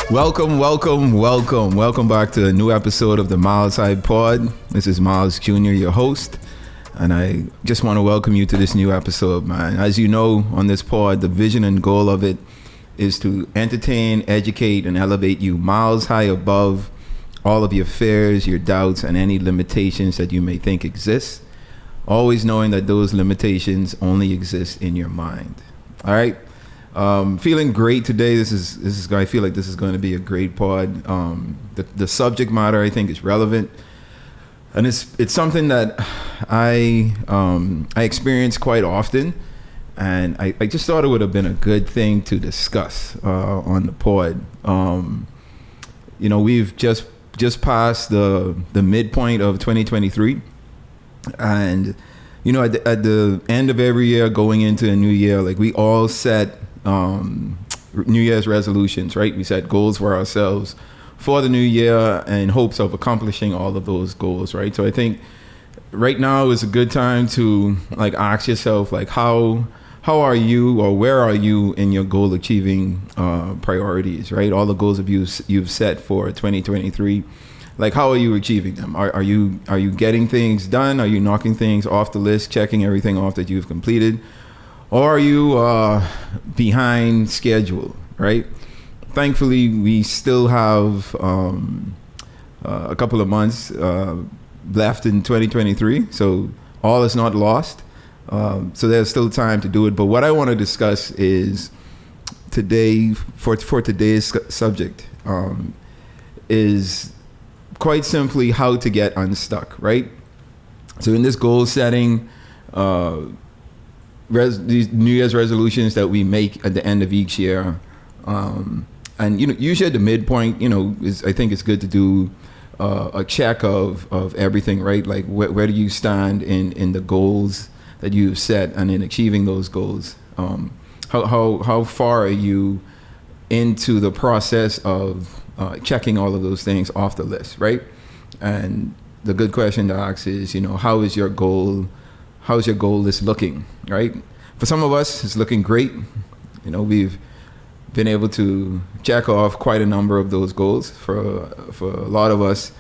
Welcome back to a new episode of the Myles High Pod. This is Myles Jr., your host, and I just want to welcome you to this new episode, man. As you know, on this pod, the vision and goal of it is to entertain, educate, and elevate you miles high above all of your fears, your doubts, and any limitations that you may think exist, always knowing that those limitations only exist in your mind. All right? Feeling great today. This is. I feel like this is going to be a great pod. The subject matter, I think, is relevant, and it's something that I experience quite often, and I just thought it would have been a good thing to discuss on the pod. We've just passed the midpoint of 2023, and at the end of every year, going into a new year, like we all set New Year's resolutions, right? We set goals for ourselves for the new year in hopes of accomplishing all of those goals, right? So I think right now is a good time to like ask yourself, like how are you, or where are you in your goal achieving priorities, right? All the goals you've set for 2023, like how are you achieving them? Are you getting things done? Are you knocking things off the list, checking everything off that you've completed? Or are you behind schedule, right? Thankfully, we still have a couple of months left in 2023, so all is not lost. So there's still time to do it. But what I want to discuss is today, for today's subject, is quite simply how to get unstuck, right? So in this goal setting, these New Year's resolutions that we make at the end of each year, and usually at the midpoint, I think it's good to do a check of everything, right? Like where do you stand in the goals that you've set and in achieving those goals? How far are you into the process of checking all of those things off the list, right? And the good question to ask is, how's your goal list looking, right? For some of us, it's looking great. We've been able to check off quite a number of those goals. For a lot of us,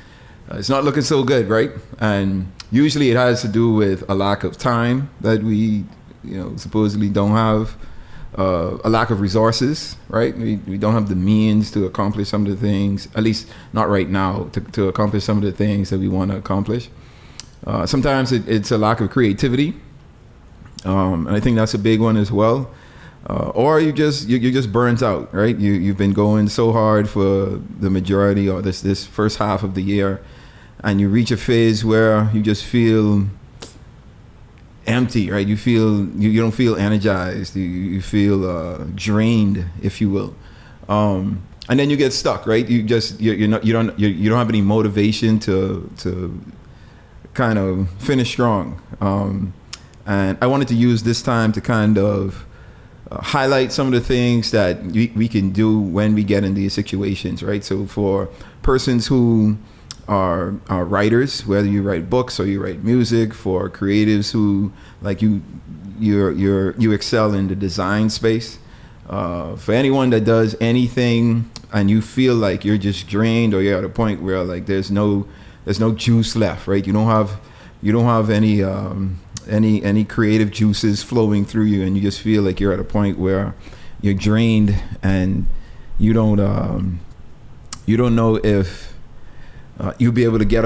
it's not looking so good, right? And usually it has to do with a lack of time that we, supposedly don't have, a lack of resources, right? We don't have the means to accomplish some of the things, at least not right now, to accomplish some of the things that we want to accomplish. Sometimes it's a lack of creativity, and I think that's a big one as well. Or you're just burnt out, right? You've been going so hard for the majority or this first half of the year, and you reach a phase where you just feel empty, right? You don't feel energized. You feel drained, if you will. And then you get stuck, right? You don't have any motivation to kind of finish strong. And I wanted to use this time to kind of highlight some of the things that we can do when we get in these situations, right? So for persons who are writers, whether you write books or you write music, for creatives who like you excel in the design space, for anyone that does anything and you feel like you're just drained, or you're at a point where like there's no juice left, right? You don't have any creative juices flowing through you, and you just feel like you're at a point where you're drained and you don't know if you'll be able to get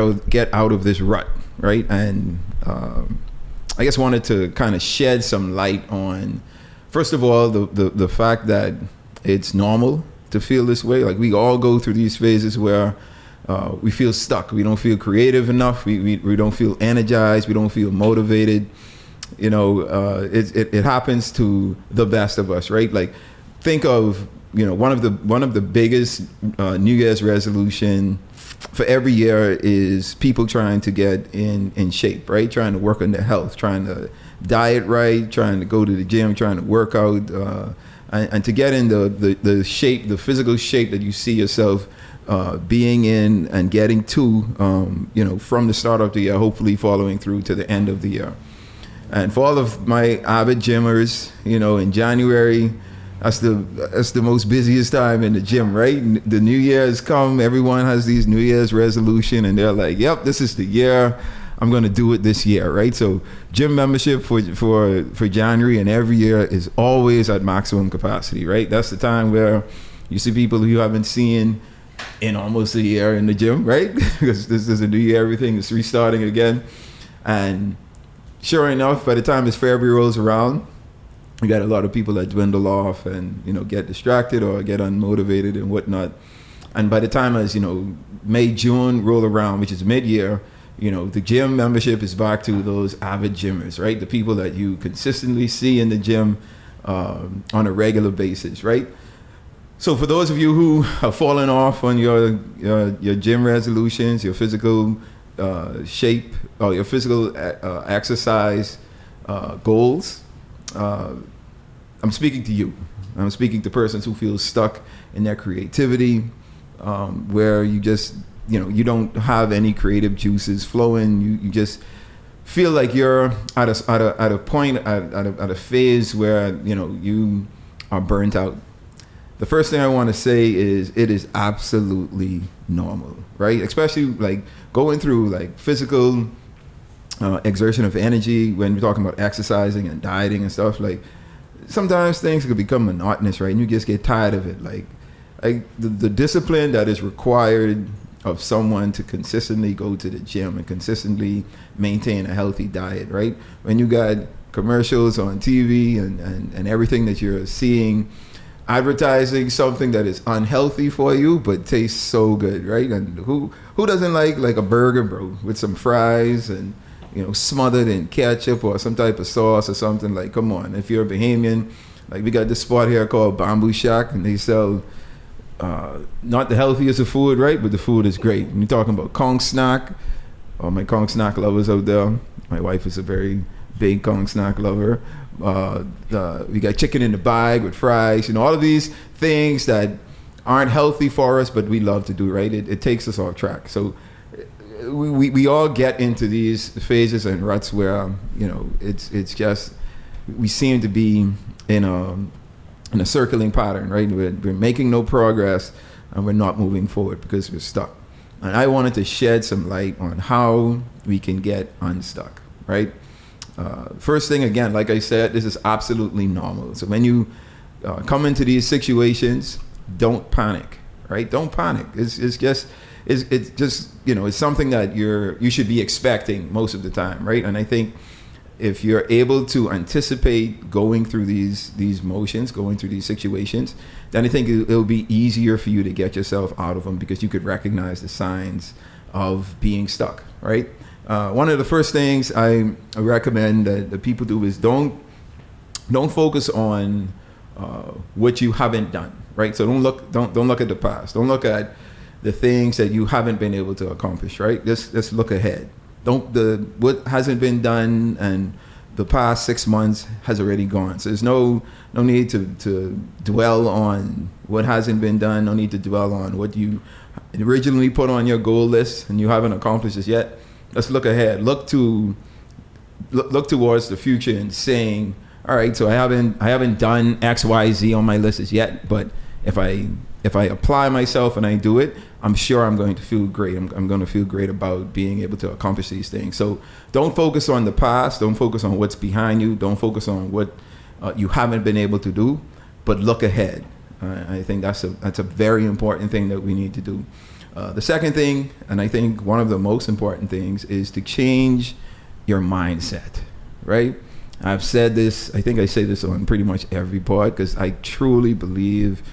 out of this rut, right? And I guess wanted to kind of shed some light on, first of all, the fact that it's normal to feel this way. Like we all go through these phases where we feel stuck. We don't feel creative enough. We don't feel energized. We don't feel motivated. It happens to the best of us, right? Like think of one of the biggest New Year's resolution for every year is people trying to get in shape, right? Trying to work on their health, trying to diet right, trying to go to the gym, trying to work out, and to get in the shape, the physical shape that you see yourself being in and getting to, from the start of the year, hopefully following through to the end of the year. And for all of my avid gymmers, in January, that's the most busiest time in the gym, right? The New Year has come. Everyone has these New Year's resolution, and they're like, "Yep, this is the year. I'm going to do it this year," right? So gym membership for January and every year is always at maximum capacity, right? That's the time where you see people who you haven't seen in almost a year in the gym, right? Because this is a new year, everything is restarting again. And sure enough, by the time this February rolls around, you got a lot of people that dwindle off and, you know, get distracted or get unmotivated and whatnot. And by the time as, you know, May, June roll around, which is mid-year, you know, the gym membership is back to those avid gymmers, right? The people that you consistently see in the gym on a regular basis, right? So for those of you who have fallen off on your gym resolutions, your physical shape, or your physical exercise goals, I'm speaking to you. I'm speaking to persons who feel stuck in their creativity, where you just, you know, you don't have any creative juices flowing. You just feel like you're at a point, at a phase where, you know, you are burnt out. The first thing I want to say is it is absolutely normal, right? Especially like going through like physical exertion of energy when we're talking about exercising and dieting and stuff. Like sometimes things could become monotonous, right? And you just get tired of it. Like the discipline that is required of someone to consistently go to the gym and consistently maintain a healthy diet, right? When you got commercials on TV and everything that you're seeing advertising something that is unhealthy for you but tastes so good, right? And who doesn't like a burger, bro, with some fries and, you know, smothered in ketchup or some type of sauce or something? Like, come on. If you're a Bahamian, like, we got this spot here called Bamboo Shack, and they sell not the healthiest of food, right? But the food is great. And you're talking about Kong snack. All my Kong snack lovers out there. My wife is a very big Kong snack lover. We got chicken in the bag with fries, you know, all of these things that aren't healthy for us, but we love to do, right? It takes us off track. So we all get into these phases and ruts where, you know, it's just, we seem to be in a circling pattern, right? We're making no progress and we're not moving forward because we're stuck. And I wanted to shed some light on how we can get unstuck, right? First thing, again, like I said, this is absolutely normal. So when you come into these situations, don't panic, right? Don't panic. It's just, you know, it's something that you should be expecting most of the time, right? And I think if you're able to anticipate going through these motions, going through these situations, then I think it'll be easier for you to get yourself out of them because you could recognize the signs of being stuck, right? One of the first things I recommend that people do is don't focus on what you haven't done, right? So don't look at the past. Don't look at the things that you haven't been able to accomplish, right? Just look ahead. What hasn't been done and the past 6 months has already gone. So there's no need to dwell on what hasn't been done. No need to dwell on what you originally put on your goal list and you haven't accomplished it yet. Let's look ahead. Look towards the future and saying, all right, so I haven't done X, Y, Z on my list yet, but if I apply myself and I do it, I'm sure I'm going to feel great. I'm going to feel great about being able to accomplish these things. So don't focus on the past. Don't focus on what's behind you. Don't focus on what you haven't been able to do, but look ahead. I think that's a very important thing that we need to do. The second thing, and I think one of the most important things, is to change your mindset, right? I've said this, I think I say this on pretty much every pod, because I truly believe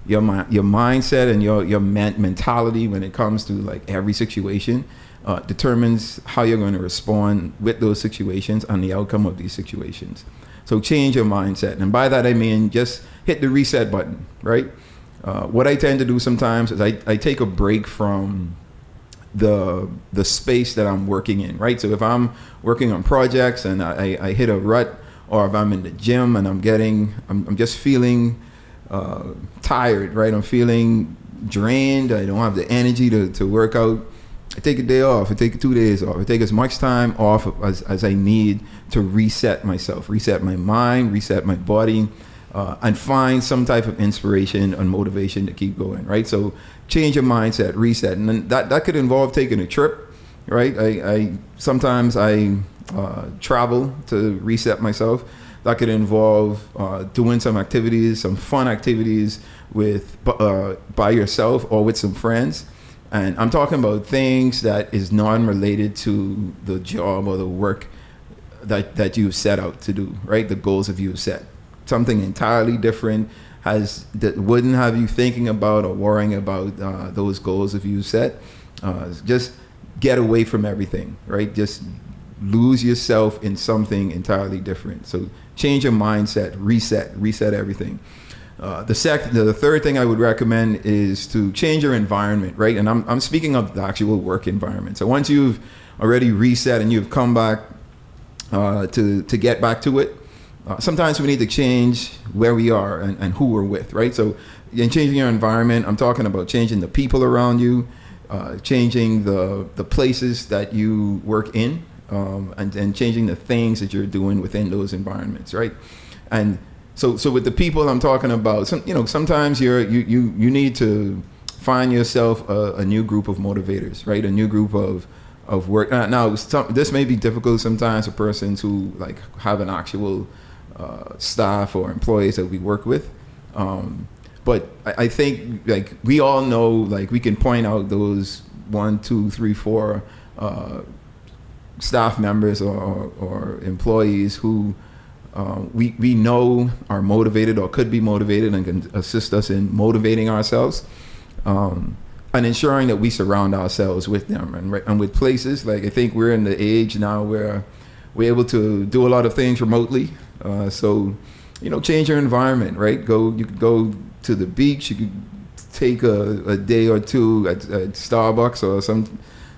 your mindset and your mentality when it comes to like every situation determines how you're going to respond with those situations and the outcome of these situations. So change your mindset. And by that I mean just hit the reset button, right? What I tend to do sometimes is I take a break from the space that I'm working in, right? So if I'm working on projects and I hit a rut, or if I'm in the gym and I'm just feeling tired, right? I'm feeling drained. I don't have the energy to work out. I take a day off. I take 2 days off. I take as much time off as I need to reset myself, reset my mind, reset my body, and find some type of inspiration and motivation to keep going, right? So change your mindset, reset, and then that could involve taking a trip, right? I sometimes travel to reset myself. That could involve doing some activities, some fun activities with by yourself or with some friends. And I'm talking about things that is non-related to the job or the work that you've set out to do, right? The goals that you've set. Something entirely different that wouldn't have you thinking about or worrying about those goals if you set. Just get away from everything, right? Just lose yourself in something entirely different. So change your mindset, reset everything. The third thing I would recommend is to change your environment, right? And I'm speaking of the actual work environment. So once you've already reset and you've come back to get back to it, sometimes we need to change where we are and who we're with, right? So in changing your environment, I'm talking about changing the people around you, changing the places that you work in, and changing the things that you're doing within those environments, right? And so with the people I'm talking about, sometimes you need to find yourself a new group of motivators, right? A new group of work. Now, this may be difficult sometimes for persons who like have an actual staff or employees that we work with. But I think like we all know, like we can point out those 1, 2, 3, 4 staff members or employees who we know are motivated or could be motivated and can assist us in motivating ourselves, and ensuring that we surround ourselves with them and with places. Like I think we're in the age now where we're able to do a lot of things remotely. So change your environment, right? You could go to the beach. You could take a day or two at Starbucks or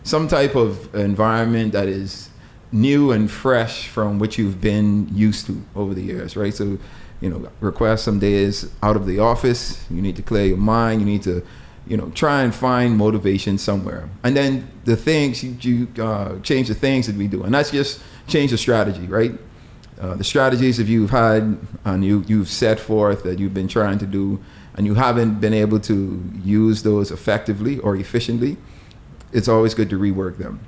some type of environment that is new and fresh from what you've been used to over the years, right? So, request some days out of the office. You need to clear your mind. You need to, try and find motivation somewhere. And then the things you change the things that we do, and that's just change the strategy, right? The strategies that you've had and you've set forth that you've been trying to do, and you haven't been able to use those effectively or efficiently, it's always good to rework them.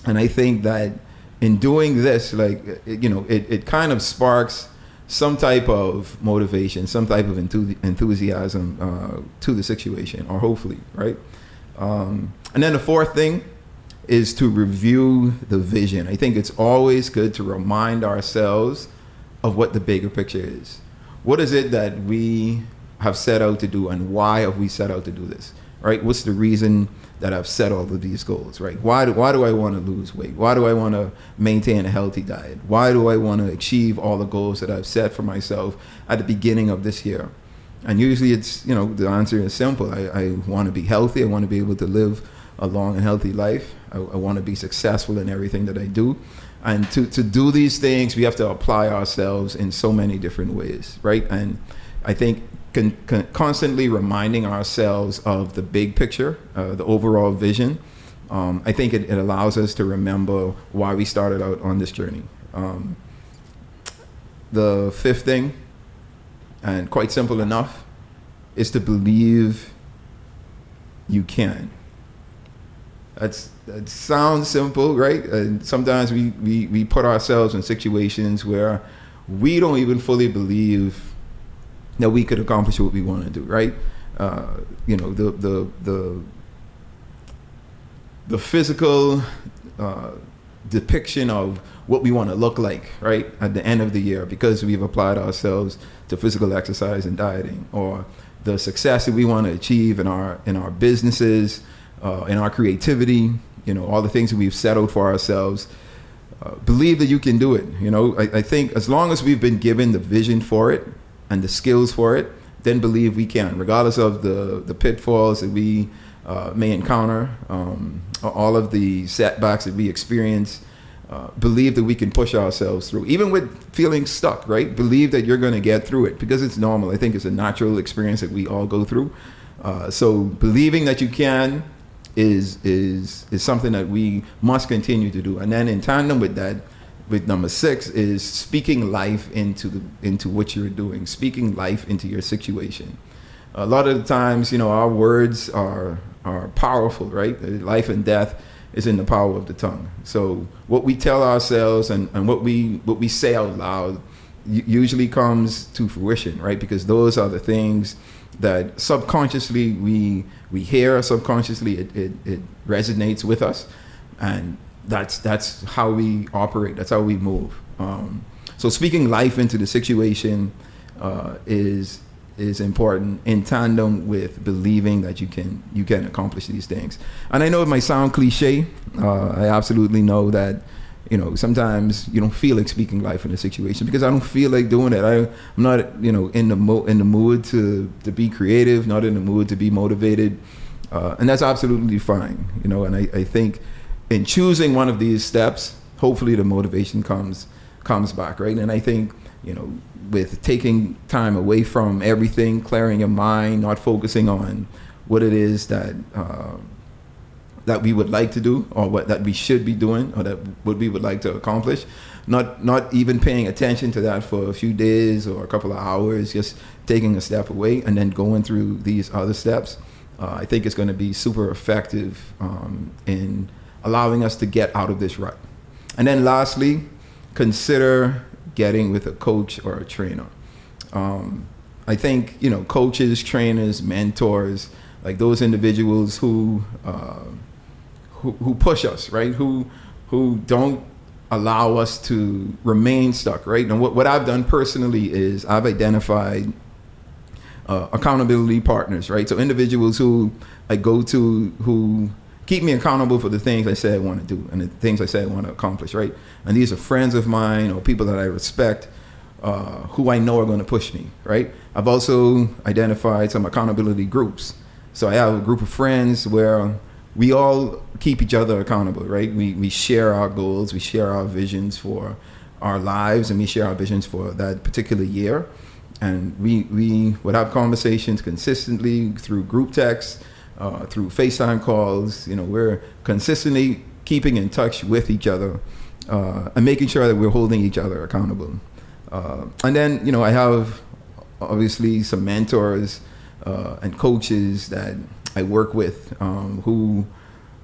And I think that in doing this, it kind of sparks some type of motivation, some type of enthusiasm to the situation, or hopefully, right? And then the fourth thing is to review the vision. I think it's always good to remind ourselves of what the bigger picture is. What is it that we have set out to do, and why have we set out to do this, right? What's the reason that I've set all of these goals, right? Why do I want to lose weight? Why do I want to maintain a healthy diet? Why do I want to achieve all the goals that I've set for myself at the beginning of this year? And usually it's, the answer is simple. I want to be healthy. I want to be able to live a long and healthy life. I want to be successful in everything that I do. And to do these things, we have to apply ourselves in so many different ways, right? And I think constantly reminding ourselves of the big picture, the overall vision, I think it allows us to remember why we started out on this journey. The fifth thing, and quite simple enough, is to believe you can. That sounds simple, right? And sometimes we put ourselves in situations where we don't even fully believe that we could accomplish what we want to do, right? The physical depiction of what we want to look like, right, at the end of the year, because we've applied ourselves to physical exercise and dieting, or the success that we want to achieve in our businesses, in our creativity, all the things that we've settled for ourselves. Believe that you can do it. I think as long as we've been given the vision for it and the skills for it, then believe we can, regardless of the pitfalls that we may encounter, all of the setbacks that we experience. Believe that we can push ourselves through, even with feeling stuck, right? Believe that you're going to get through it, because it's normal. I think it's a natural experience that we all go through. So believing that you can is something that we must continue to do. And then in tandem with that, with number 6 is speaking life into what you're doing, speaking life into your situation. A lot of the times, our words are powerful, right? Life and death is in the power of the tongue. So what we tell ourselves and what we say out loud usually comes to fruition, right? Because those are the things that subconsciously we hear, subconsciously it resonates with us, and that's how we operate, that's how we move. So speaking life into the situation is important in tandem with believing that you can accomplish these things. And I know it might sound cliche. I absolutely know that sometimes you don't feel like speaking life in a situation because I don't feel like doing it. I'm not in the mood to be creative, not in the mood to be motivated, and that's absolutely fine. And I think in choosing one of these steps, hopefully the motivation comes back, right? And I think with taking time away from everything, clearing your mind, not focusing on what it is that we would like to do, or that we should be doing, or what we would like to accomplish, not even paying attention to that for a few days or a couple of hours, just taking a step away and then going through these other steps, I think it's going to be super effective in allowing us to get out of this rut. And then lastly, consider getting with a coach or a trainer. I think coaches, trainers, mentors, like those individuals who push us, right? Who don't allow us to remain stuck, right? And what I've done personally is I've identified accountability partners, right? So individuals who I go to who keep me accountable for the things I say I want to do and the things I say I want to accomplish, right? And these are friends of mine or people that I respect, who I know are going to push me, right? I've also identified some accountability groups. So I have a group of friends where we all keep each other accountable, right? We share our goals, we share our visions for our lives, and we share our visions for that particular year. And we would have conversations consistently through group texts, through FaceTime calls. We're consistently keeping in touch with each other and making sure that we're holding each other accountable. And then, I have obviously some mentors and coaches that I work with who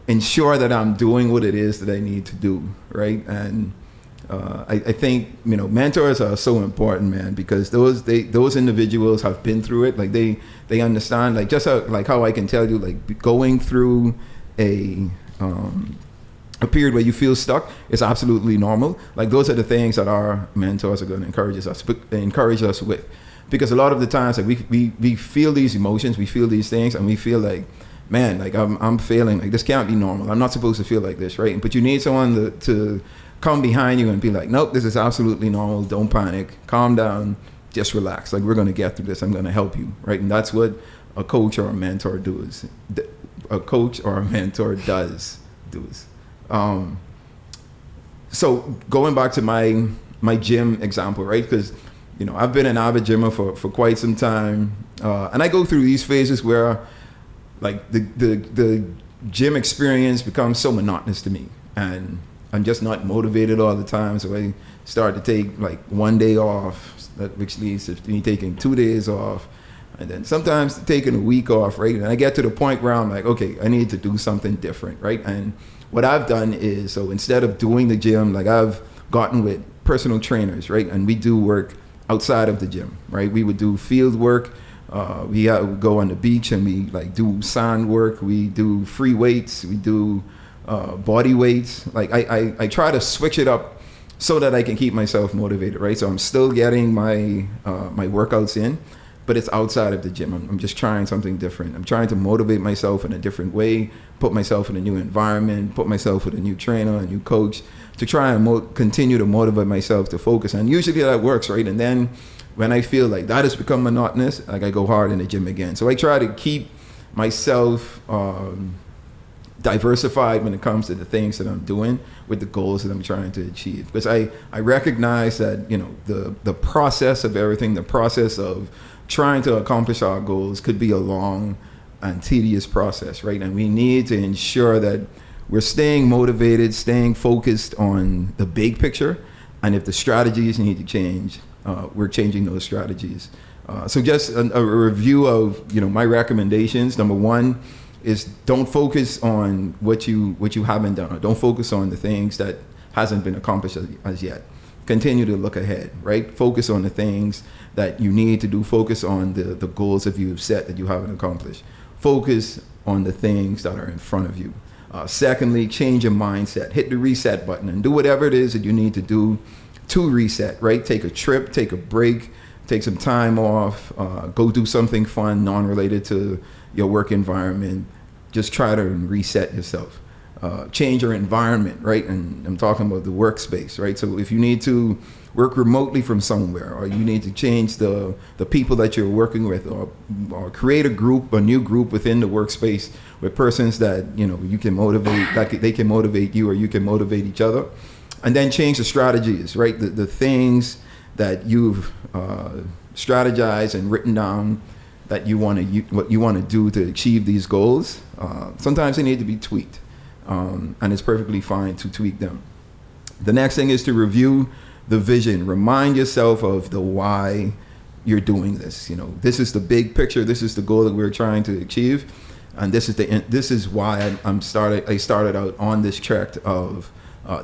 ensure that I'm doing what it is that I need to do, right? And I think mentors are so important, man, because those individuals have been through it. Like they understand, like just like how I can tell you, like going through a period where you feel stuck is absolutely normal. Like those are the things that our mentors are going to encourage us with, because a lot of the times like we feel these emotions, we feel these things, and we feel like, man, like I'm failing. Like this can't be normal. I'm not supposed to feel like this, right? But you need someone to come behind you and be like, nope, this is absolutely normal. Don't panic. Calm down. Just relax. Like we're going to get through this. I'm going to help you, right? And that's what a coach or a mentor does. A coach or a mentor does. So going back to my gym example, right? Because I've been an avid gymmer for quite some time, and I go through these phases where like the gym experience becomes so monotonous to me, and I'm just not motivated all the time. So I start to take like one day off, which leads to me taking 2 days off, and then sometimes taking a week off, right? And I get to the point where I'm like, okay, I need to do something different, right? And what I've done is, so instead of doing the gym, like I've gotten with personal trainers, right? And we do work outside of the gym, right? We would do field work. We would go on the beach and we like do sand work. We do free weights. We do body weights. Like I try to switch it up so that I can keep myself motivated, right? So I'm still getting my workouts in, but it's outside of the gym. I'm just trying something different. I'm trying to motivate myself in a different way, put myself in a new environment, put myself with a new trainer, a new coach, to try and continue to motivate myself to focus. And usually that works, right? And then when I feel like that has become monotonous, like I go hard in the gym again. So I try to keep myself diversified when it comes to the things that I'm doing with the goals that I'm trying to achieve. Because I recognize that, the process of everything, the process of trying to accomplish our goals could be a long and tedious process, right? And we need to ensure that we're staying motivated, staying focused on the big picture, And if the strategies need to change, we're changing those strategies. So just a review of, my recommendations. Number one is don't focus on what you haven't done. Or don't focus on the things that hasn't been accomplished as yet. Continue to look ahead, right? Focus on the things that you need to do. Focus on the goals that you've set that you haven't accomplished. Focus on the things that are in front of you. Secondly, change your mindset. Hit the reset button and do whatever it is that you need to do to reset, right? Take a trip, take a break, take some time off, go do something fun, non-related to your work environment. Just try to reset yourself. Change your environment, right? And I'm talking about the workspace, right? So if you need to work remotely from somewhere, or you need to change the people that you're working with, or create a new group within the workspace with persons that, you can motivate, that they can motivate you, or you can motivate each other. And then change the strategies, right? The things that you've strategized and written down that what you want to do to achieve these goals. Sometimes they need to be tweaked. And it's perfectly fine to tweak them. The next thing is to review the vision. Remind yourself of the why you're doing this. This is the big picture. This is the goal that we're trying to achieve, and this is why I started out on this trek of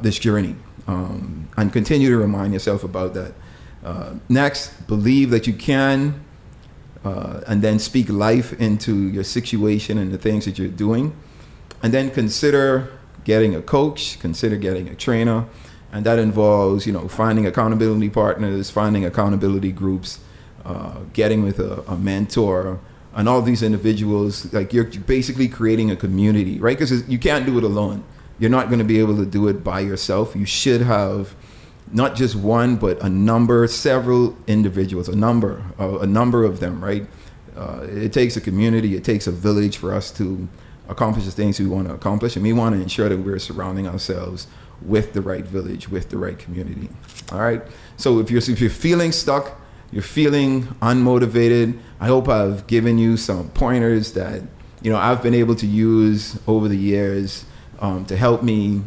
this journey. And continue to remind yourself about that. Next, believe that you can, and then speak life into your situation and the things that you're doing. And then consider getting a coach, consider getting a trainer. And that involves, finding accountability partners, finding accountability groups, getting with a mentor, and all these individuals. Like, you're basically creating a community, right? Because you can't do it alone. You're not going to be able to do it by yourself. You should have not just one, but several individuals, a number of them, right? It takes a community, it takes a village for us to accomplish the things we want to accomplish, and we want to ensure that we're surrounding ourselves with the right village, with the right community. All right. So if you're feeling stuck, you're feeling unmotivated, I hope I've given you some pointers that I've been able to use over the years to help me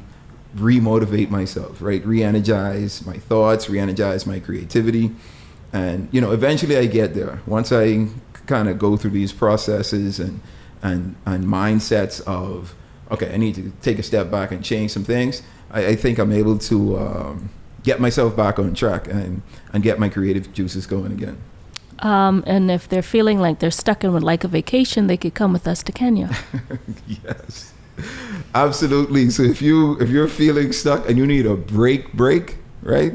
re-motivate myself, right? Re-energize my thoughts, re-energize my creativity, and eventually I get there. Once I kind of go through these processes and mindsets of, okay, I need to take a step back and change some things, I think I'm able to get myself back on track and get my creative juices going again. And if they're feeling like they're stuck and would like a vacation, they could come with us to Kenya. Yes, absolutely. So if you're feeling stuck and you need a break, right?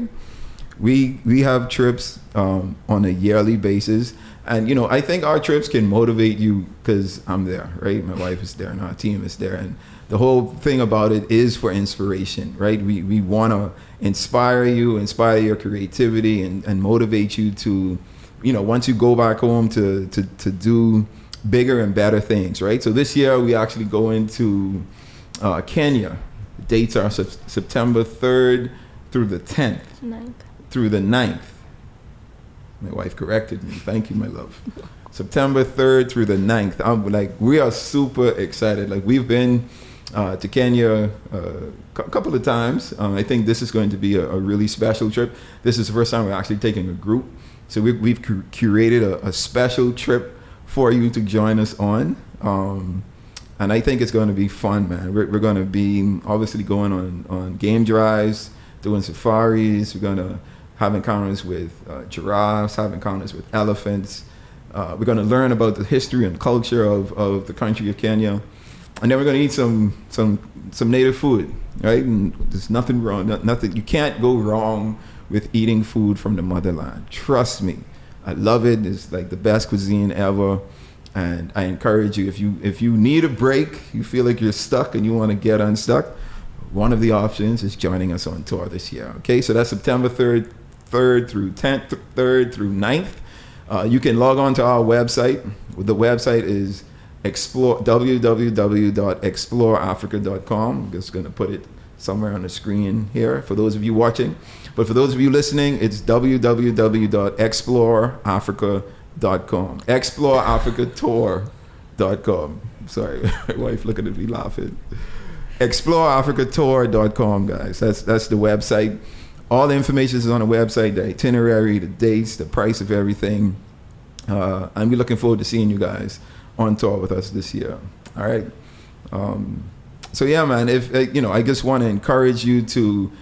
We have trips on a yearly basis. And, I think our trips can motivate you because I'm there, right? My wife is there and our team is there. And the whole thing about it is for inspiration, right? We want to inspire your creativity and motivate you to, once you go back home to do bigger and better things, right? So this year we actually go into Kenya. The dates are September 3rd through the 10th. 9th. Through the 9th. My wife corrected me. Thank you, my love. September 3rd through the 9th. We are super excited. We've been to Kenya a couple of times. I think this is going to be a really special trip. This is the first time we're actually taking a group. So we've curated a special trip for you to join us on. And I think it's going to be fun, man. We're going to be obviously going on game drives, doing safaris. We're going to have encounters with giraffes, have encounters with elephants. We're going to learn about the history and culture of the country of Kenya. And then we're going to eat some native food, right? And there's nothing wrong, nothing. You can't go wrong with eating food from the motherland. Trust me. I love it. It's like the best cuisine ever. And I encourage you, if you need a break, you feel like you're stuck and you want to get unstuck, one of the options is joining us on tour this year. Okay, so that's September 3rd through 10th, 3rd through 9th. You can log on to our website. The website is www.exploreafrica.com. I'm just going to put it somewhere on the screen here for those of you watching. But for those of you listening, it's www.exploreafrica.com. exploreafricatour.com. Sorry, my wife looking at me laughing. exploreafricatour.com, guys. That's the website. all the information is on the website, the itinerary, the dates, the price of everything. And we're looking forward to seeing you guys on tour with us this year. All right. So yeah, man, if I just want to encourage you to,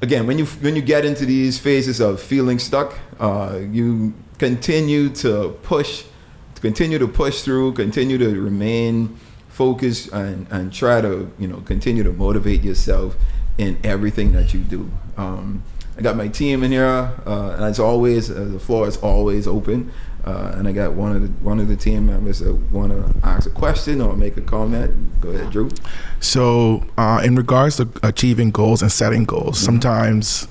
again, when you get into these phases of feeling stuck, you continue to push through, continue to remain focused, and try to continue to motivate yourself in everything that you do. I got my team in here, and as always, the floor is always open. And I got one of the team members that want to ask a question or make a comment. Go ahead, Drew. So, in regards to achieving goals and setting goals, sometimes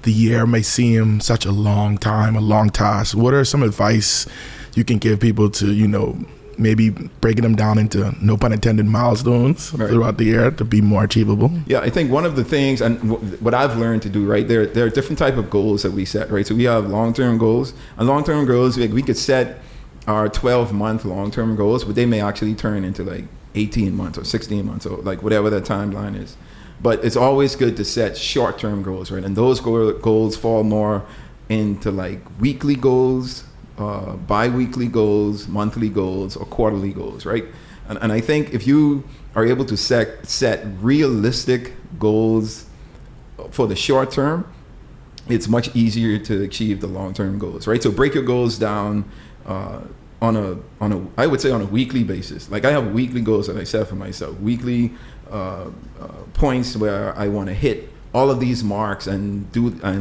the year may seem such a long time, a long task. What are some advice you can give people to, maybe breaking them down into, no pun intended, milestones throughout the year to be more achievable? Yeah, I think one of the things, and what I've learned to do, right, there are different type of goals that we set, right? So we have long-term goals. And long-term goals, we could set our 12-month long-term goals, but they may actually turn into like 18 months or 16 months or like whatever that timeline is. But it's always good to set short-term goals, right? And those goals fall more into like weekly goals, bi-weekly goals, monthly goals, or quarterly goals, right? And I think if you are able to set realistic goals for the short term, it's much easier to achieve the long-term goals, right? So break your goals down on a weekly basis. Like I have weekly goals that I set for myself, weekly points where I want to hit all of these marks and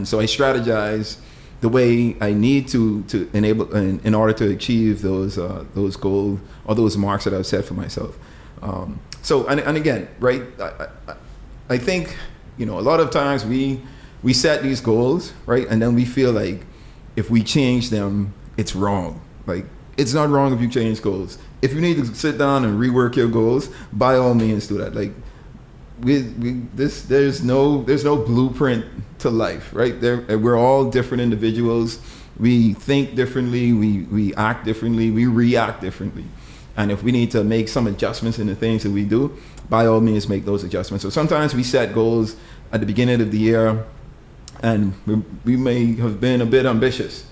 so I strategize the way I need to enable in order to achieve those goals or those marks that I've set for myself. So again, right? I think a lot of times we set these goals, right, and then we feel like if we change them, it's wrong. Like it's not wrong if you change goals. If you need to sit down and rework your goals, by all means do that. Like there's no blueprint to life, right? We're all different individuals. We think differently, we act differently, we react differently. And if we need to make some adjustments in the things that we do, by all means make those adjustments. So sometimes we set goals at the beginning of the year and we may have been a bit ambitious.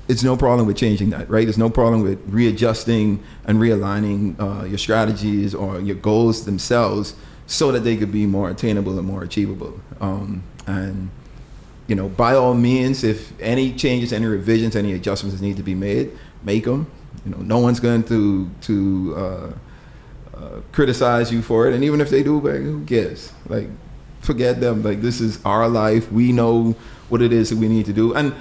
It's no problem with changing that, right? There's no problem with readjusting and realigning your strategies or your goals themselves so that they could be more attainable and more achievable. And by all means, if any changes, any revisions, any adjustments need to be made, make them. No one's going to criticize you for it. And even if they do, like, who cares? Like, forget them. Like, this is our life. We know what it is that we need to do. And,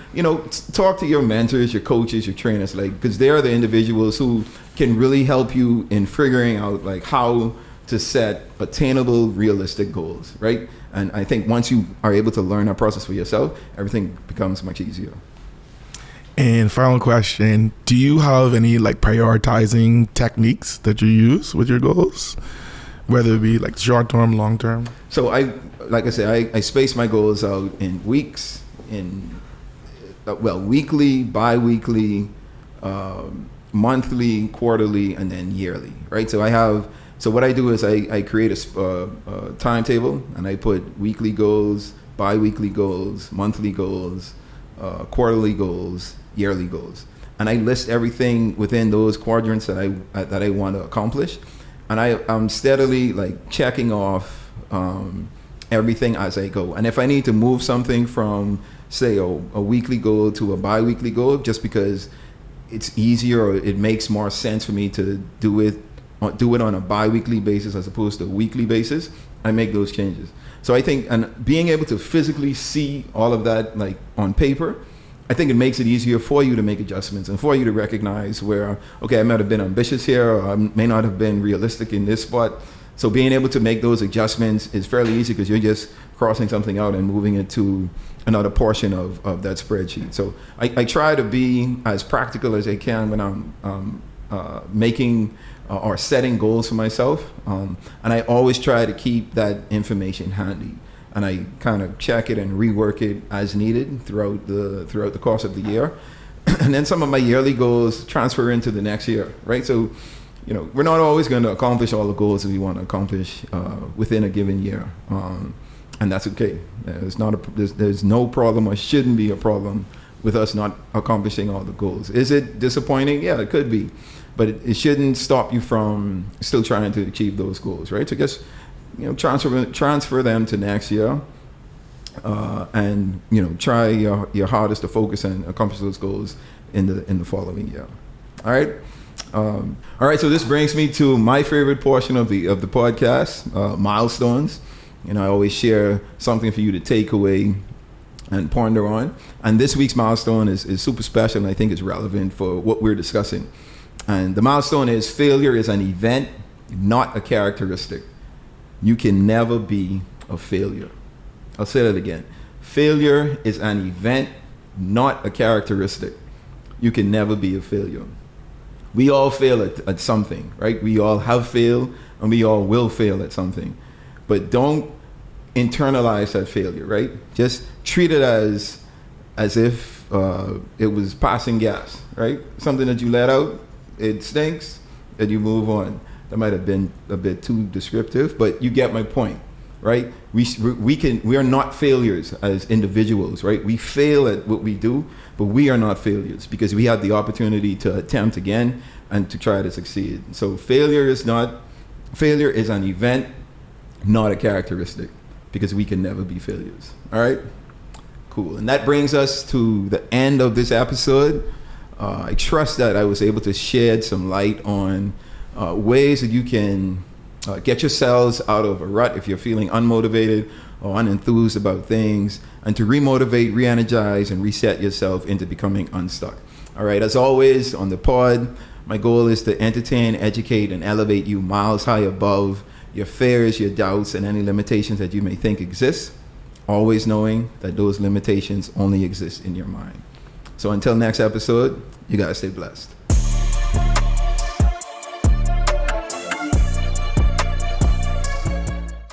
talk to your mentors, your coaches, your trainers, like, because they are the individuals who can really help you in figuring out, like, how to set attainable, realistic goals, right? And I think once you are able to learn that process for yourself, everything becomes much easier. And final question, do you have any like prioritizing techniques that you use with your goals? Whether it be like short term, long term? So I space my goals out in weeks, weekly, bi-weekly, monthly, quarterly, and then yearly, right? So what I do is I create a timetable and I put weekly goals, bi-weekly goals, monthly goals, quarterly goals, yearly goals, and I list everything within those quadrants that I want to accomplish, and I'm steadily like checking off everything as I go. And if I need to move something from say a weekly goal to a bi-weekly goal, just because it's easier or it makes more sense for me to do it on a bi-weekly basis as opposed to a weekly basis, I make those changes. So I think, and being able to physically see all of that like on paper, I think it makes it easier for you to make adjustments and for you to recognize where, okay, I might have been ambitious here or I may not have been realistic in this spot. So being able to make those adjustments is fairly easy because you're just crossing something out and moving it to another portion of that spreadsheet. So I try to be as practical as I can when I'm making or setting goals for myself. And I always try to keep that information handy. And I kind of check it and rework it as needed throughout the course of the year. And then some of my yearly goals transfer into the next year, right? So, we're not always going to accomplish all the goals that we want to accomplish within a given year. And that's okay. There's no problem or shouldn't be a problem with us not accomplishing all the goals. Is it disappointing? Yeah, it could be. But it shouldn't stop you from still trying to achieve those goals, right? So just, transfer them to next year. And try your hardest to focus and accomplish those goals in the following year. All right. So this brings me to my favorite portion of the podcast, milestones. I always share something for you to take away and ponder on. And this week's milestone is super special, and I think it's relevant for what we're discussing. And the milestone is: failure is an event, not a characteristic. You can never be a failure. I'll say that again. Failure is an event, not a characteristic. You can never be a failure. We all fail at something, right? We all have failed, and we all will fail at something. But don't internalize that failure, right? Just treat it as if it was passing gas, right? Something that you let out, it stinks, and you move on. That might have been a bit too descriptive, but you get my point. Right? We are not failures as individuals, right? We fail at what we do, but we are not failures because we have the opportunity to attempt again and to try to succeed. So failure is an event, not a characteristic, because we can never be failures. All right? Cool. And that brings us to the end of this episode. I trust that I was able to shed some light on ways that you can get yourselves out of a rut if you're feeling unmotivated or unenthused about things, and to remotivate, re-energize, and reset yourself into becoming unstuck. All right, as always on the pod, my goal is to entertain, educate, and elevate you miles high above your fears, your doubts, and any limitations that you may think exist, always knowing that those limitations only exist in your mind. So until next episode, you guys stay blessed.